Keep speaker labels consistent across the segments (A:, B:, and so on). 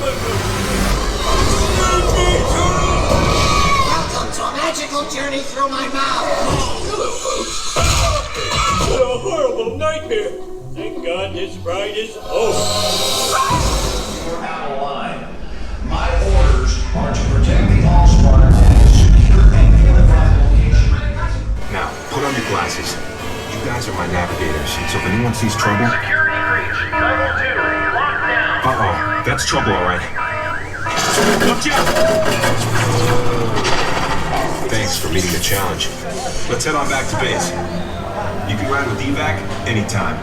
A: Welcome to a magical journey through my mouth.
B: Hello, folks. What a horrible nightmare. Thank God this ride is over.
C: You're out of line. My orders are to protect the Allspark at a secure and fortified location.
D: Now, put on your glasses. You guys are my navigators, so if anyone sees trouble...
E: Security breach. Level 2. Locked down.
D: Uh-oh, that's trouble, all right. Watch out! Thanks for meeting the challenge. Let's head on back to base. You can ride with evac anytime.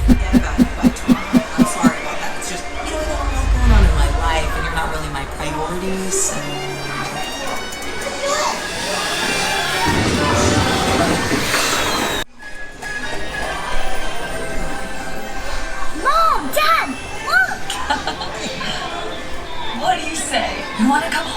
F: I'm sorry about that. It's just, I got a lot going on in my life, and you're not really my priority, so...
G: Mom! Dad! Look!
F: What do you say? You want to come home?